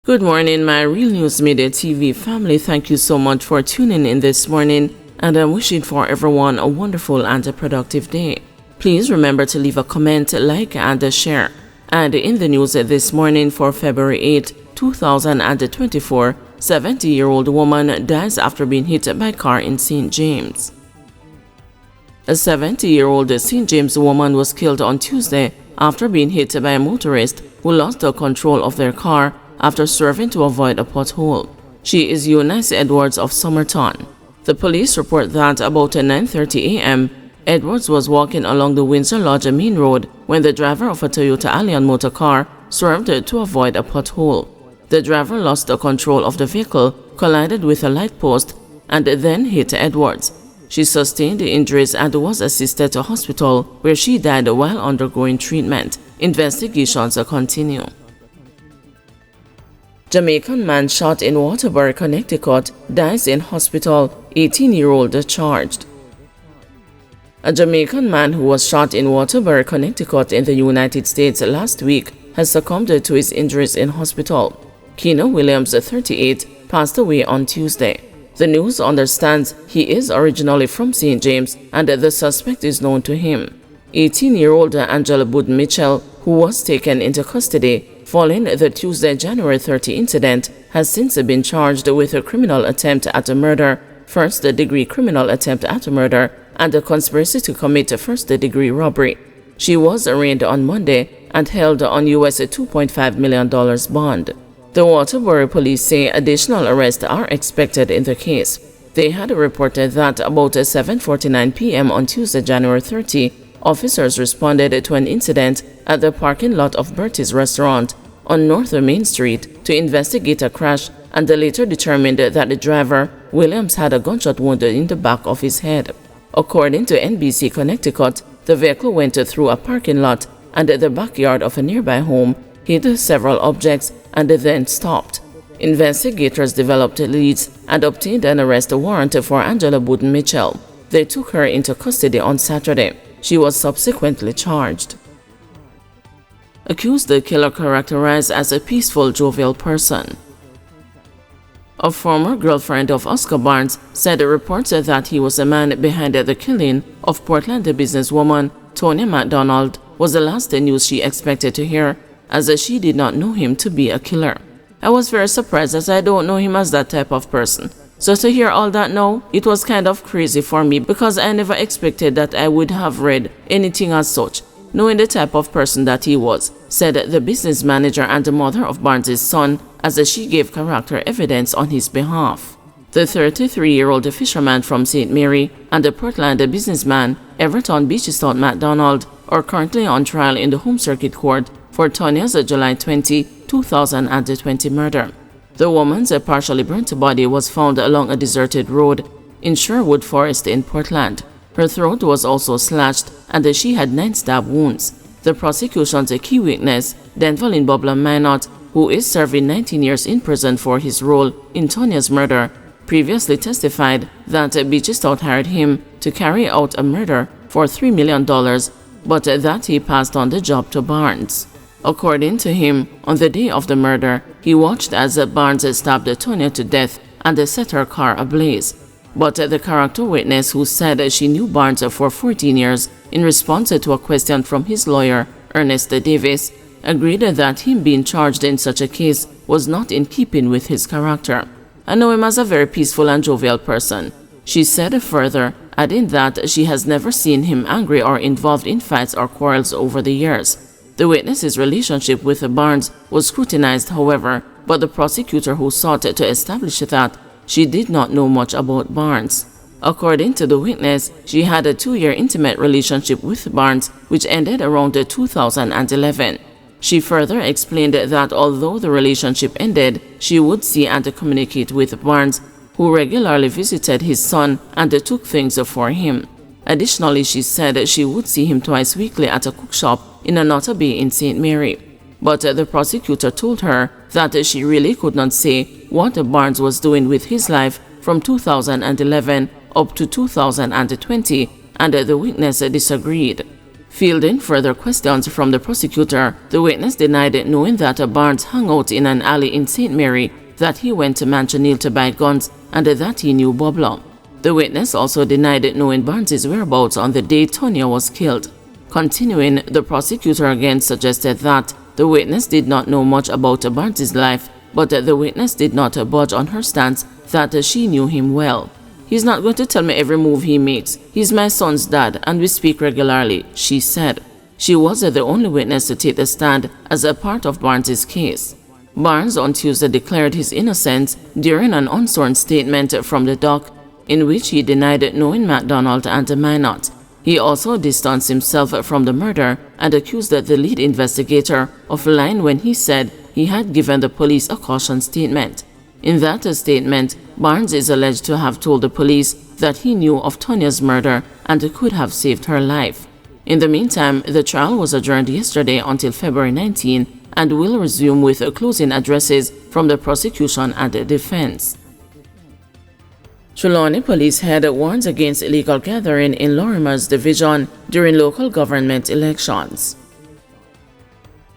Good morning, my Real News Midday TV family. Thank you so much for tuning in this morning, and I'm wishing for everyone a wonderful and a productive day. Please remember to leave a comment, like, and a share. And in the news this morning for February 8, 2024, 70-year-old woman dies after being hit by a car in St. James. A 70-year-old St. James woman was killed on Tuesday after being hit by a motorist who lost the control of their car after swerving to avoid a pothole. She is Eunice Edwards of Somerton. The police report that about 9:30 a.m., Edwards was walking along the Windsor Lodge main road when the driver of a Toyota Allion motor car swerved to avoid a pothole. The driver lost the control of the vehicle, collided with a light post, and then hit Edwards. She sustained injuries and was assisted to hospital, where she died while undergoing treatment. Investigations continue. Jamaican man shot in Waterbury, Connecticut, dies in hospital, 18-year-old charged. A Jamaican man who was shot in Waterbury, Connecticut in the United States last week has succumbed to his injuries in hospital. Keno Williams, 38, passed away on Tuesday. The news understands he is originally from St. James and the suspect is known to him. 18-year-old Angela Boone Mitchell, who was taken into custody following the Tuesday, January 30 incident, has since been charged with a criminal attempt at a murder, first-degree criminal attempt at a murder, and a conspiracy to commit a first-degree robbery. She was arraigned on Monday and held on US $2.5 million bond. The Waterbury police say additional arrests are expected in the case. They had reported that about 7:49 p.m. on Tuesday, January 30, officers responded to an incident at the parking lot of Bertie's restaurant on North Main Street to investigate a crash, and later determined that the driver, Williams, had a gunshot wound in the back of his head. According to NBC Connecticut, the vehicle went through a parking lot and the backyard of a nearby home, hit several objects, and then stopped. Investigators developed leads and obtained an arrest warrant for Angela Boone Mitchell. They took her into custody on Saturday. She was subsequently charged. Accused killer characterized as a peaceful, jovial person. A former girlfriend of Oscar Barnes said reports that he was the man behind the killing of Portland businesswoman Tonya McDonald was the last news she expected to hear, as she did not know him to be a killer. I was very surprised, as I don't know him as that type of person. So to hear all that now, it was kind of crazy for me, because I never expected that I would have read anything as such, knowing the type of person that he was, said the business manager and the mother of Barnes' son, as she gave character evidence on his behalf. The 33-year-old fisherman from St. Mary and the Portland businessman Everton Beachstone McDonald are currently on trial in the Home Circuit Court for Tonya's July 20, 2020 murder. The woman's partially burnt body was found along a deserted road in Sherwood Forest in Portland. Her throat was also slashed and she had 9 stab wounds. The prosecution's key witness, Denvalin Bobla Minot, who is serving 19 years in prison for his role in Tonya's murder, previously testified that Beachstone hired him to carry out a murder for $3 million, but that he passed on the job to Barnes. According to him, on the day of the murder, he watched as Barnes stabbed Tonya to death and set her car ablaze. But the character witness, who said she knew Barnes for 14 years, in response to a question from his lawyer, Ernest Davis, agreed that him being charged in such a case was not in keeping with his character. I know him as a very peaceful and jovial person, she said further, adding that she has never seen him angry or involved in fights or quarrels over the years. The witness's relationship with Barnes was scrutinized, however, but the prosecutor who sought to establish that she did not know much about Barnes. According to the witness, she had a 2-year intimate relationship with Barnes, which ended around 2011. She further explained that although the relationship ended, she would see and communicate with Barnes, who regularly visited his son and took things for him. Additionally, she said she would see him twice weekly at a cook shop in Anota Bay in St. Mary. But the prosecutor told her that she really could not say what Barnes was doing with his life from 2011 up to 2020, and the witness disagreed. Fielding further questions from the prosecutor, the witness denied knowing that Barnes hung out in an alley in St. Mary, that he went to Manchonil to buy guns, and that he knew Boblo. The witness also denied knowing Barnes' whereabouts on the day Tonya was killed. Continuing, the prosecutor again suggested that the witness did not know much about Barnes' life, but the witness did not budge on her stance that she knew him well. "He's not going to tell me every move he makes. He's my son's dad, and we speak regularly," she said. She was the only witness to take the stand as a part of Barnes' case. Barnes on Tuesday declared his innocence during an unsworn statement from the dock, in which he denied knowing MacDonald and Minot. He also distanced himself from the murder and accused the lead investigator of lying when he said he had given the police a caution statement. In that statement, Barnes is alleged to have told the police that he knew of Tonya's murder and could have saved her life. In the meantime, the trial was adjourned yesterday until February 19 and will resume with closing addresses from the prosecution and the defense. Trelawney Police Head warns against illegal gathering in Lorimer's division during local government elections.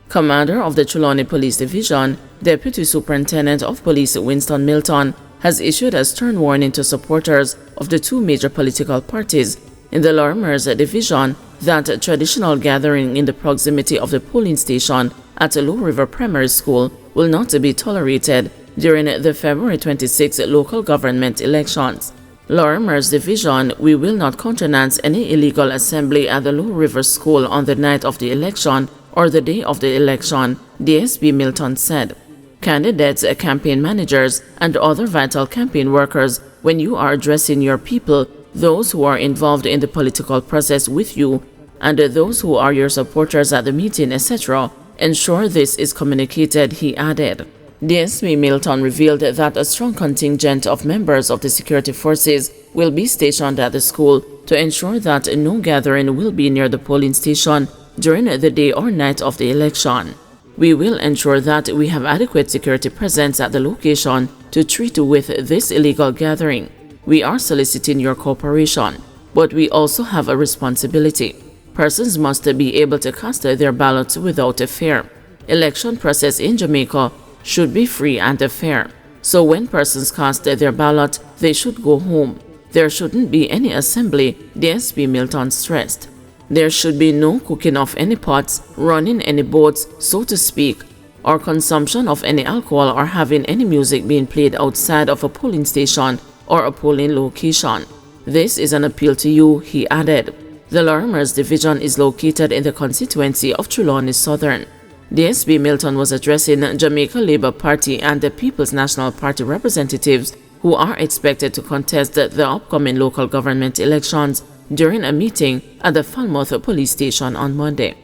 Commander of the Trelawney Police Division, Deputy Superintendent of Police Winston Milton, has issued a stern warning to supporters of the two major political parties in the Lorimer's division that traditional gathering in the proximity of the polling station at Low River Primary School will not be tolerated during the February 26 local government elections. Lorimer's division, we will not countenance any illegal assembly at the Low River School on the night of the election or the day of the election, DSP Milton said. Candidates, campaign managers, and other vital campaign workers, when you are addressing your people, those who are involved in the political process with you, and those who are your supporters at the meeting, etc., ensure this is communicated, he added. DSP Milton revealed that a strong contingent of members of the security forces will be stationed at the school to ensure that no gathering will be near the polling station during the day or night of the election. We will ensure that we have adequate security presence at the location to treat with this illegal gathering. We are soliciting your cooperation, but we also have a responsibility. Persons must be able to cast their ballots without fear. Election process in Jamaica should be free and fair. So when persons cast their ballot, they should go home. There shouldn't be any assembly, DSP Milton stressed. There should be no cooking of any pots, running any boats, so to speak, or consumption of any alcohol or having any music being played outside of a polling station or a polling location. This is an appeal to you, he added. The Lorimer's division is located in the constituency of Trelawney Southern. DSP Milton was addressing Jamaica Labour Party and the People's National Party representatives who are expected to contest the upcoming local government elections during a meeting at the Falmouth police station on Monday.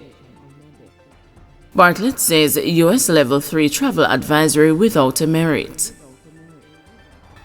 Bartlett says U.S. Level 3 travel advisory without a merit.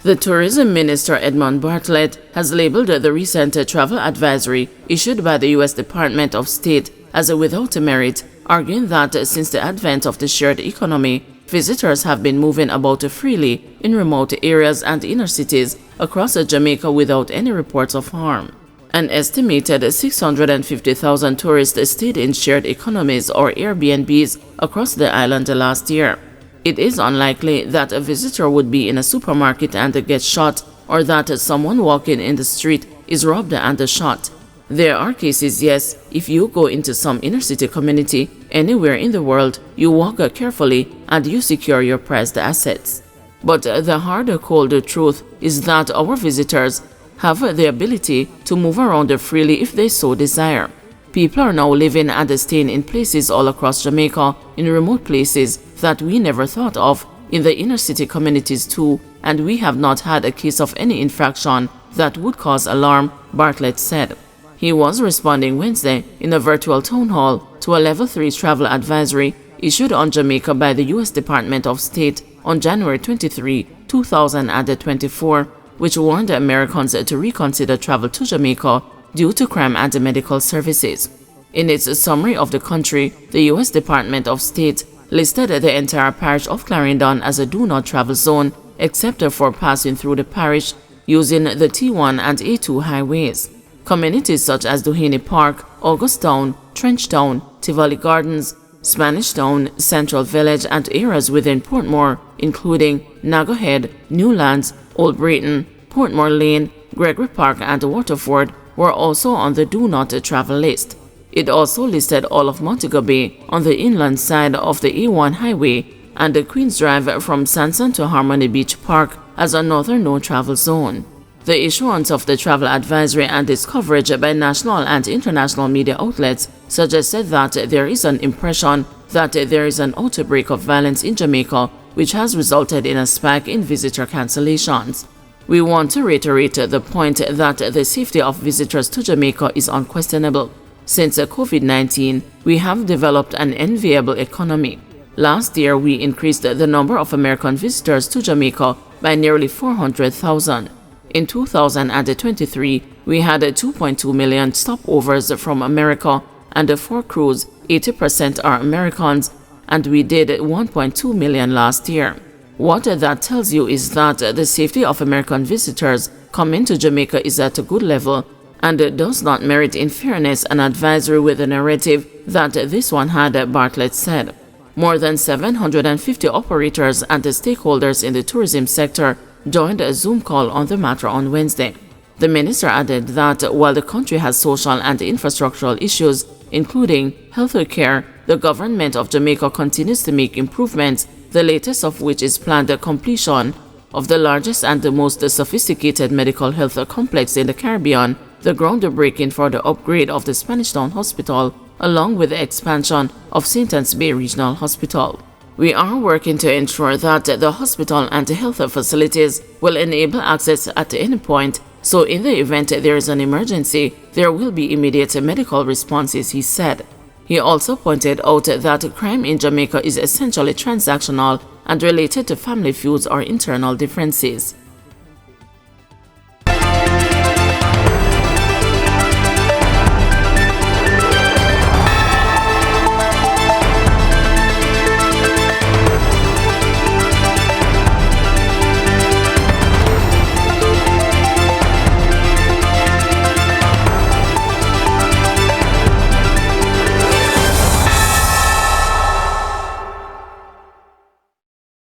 The Tourism Minister Edmund Bartlett has labeled the recent travel advisory issued by the U.S. Department of State as a without a merit, arguing that since the advent of the shared economy, visitors have been moving about freely in remote areas and inner cities across Jamaica without any reports of harm. An estimated 650,000 tourists stayed in shared economies or Airbnbs across the island last year. It is unlikely that a visitor would be in a supermarket and get shot, or that someone walking in the street is robbed and shot. There are cases, yes. If you go into some inner city community anywhere in the world, you walk carefully and you secure your prized assets. But the hard, cold truth is that our visitors have the ability to move around freely if they so desire. People are now living and staying in places all across Jamaica, in remote places that we never thought of, in the inner city communities too, and we have not had a case of any infraction that would cause alarm, Bartlett said. He was responding Wednesday in a virtual town hall to a Level 3 travel advisory issued on Jamaica by the U.S. Department of State on January 23, 2024, which warned Americans to reconsider travel to Jamaica due to crime and medical services. In its summary of the country, the U.S. Department of State listed the entire parish of Clarendon as a do-not-travel zone, except for passing through the parish using the T1 and A2 highways. Communities such as Doheny Park, Augustown, Trenchtown, Tivoli Gardens, Spanish Town, Central Village, and areas within Portmore, including Nago Head, Newlands, Old Breighton, Portmore Lane, Gregory Park, and Waterford, were also on the Do Not Travel list. It also listed all of Montego Bay on the inland side of the A1 highway and the Queens Drive from Sanson to Harmony Beach Park as another no-travel zone. The issuance of the travel advisory and its coverage by national and international media outlets suggested that there is an impression that there is an outbreak of violence in Jamaica, which has resulted in a spike in visitor cancellations. We want to reiterate the point that the safety of visitors to Jamaica is unquestionable. Since COVID-19, we have developed an enviable economy. Last year, we increased the number of American visitors to Jamaica by nearly 400,000. In 2023, we had 2.2 million stopovers from America, and for crews, 80% are Americans, and we did 1.2 million last year. What that tells you is that the safety of American visitors coming to Jamaica is at a good level, and does not merit, in fairness, an advisory with a narrative that this one had, Bartlett said. More than 750 operators and stakeholders in the tourism sector joined a Zoom call on the matter on Wednesday. The minister added that while the country has social and infrastructural issues, including health care, the government of Jamaica continues to make improvements, the latest of which is planned completion of the largest and the most sophisticated medical health complex in the Caribbean, the groundbreaking for the upgrade of the Spanish Town Hospital, along with the expansion of St. Anne's Bay Regional Hospital. We are working to ensure that the hospital and health facilities will enable access at any point, so in the event there is an emergency, there will be immediate medical responses, he said. He also pointed out that crime in Jamaica is essentially transactional and related to family feuds or internal differences.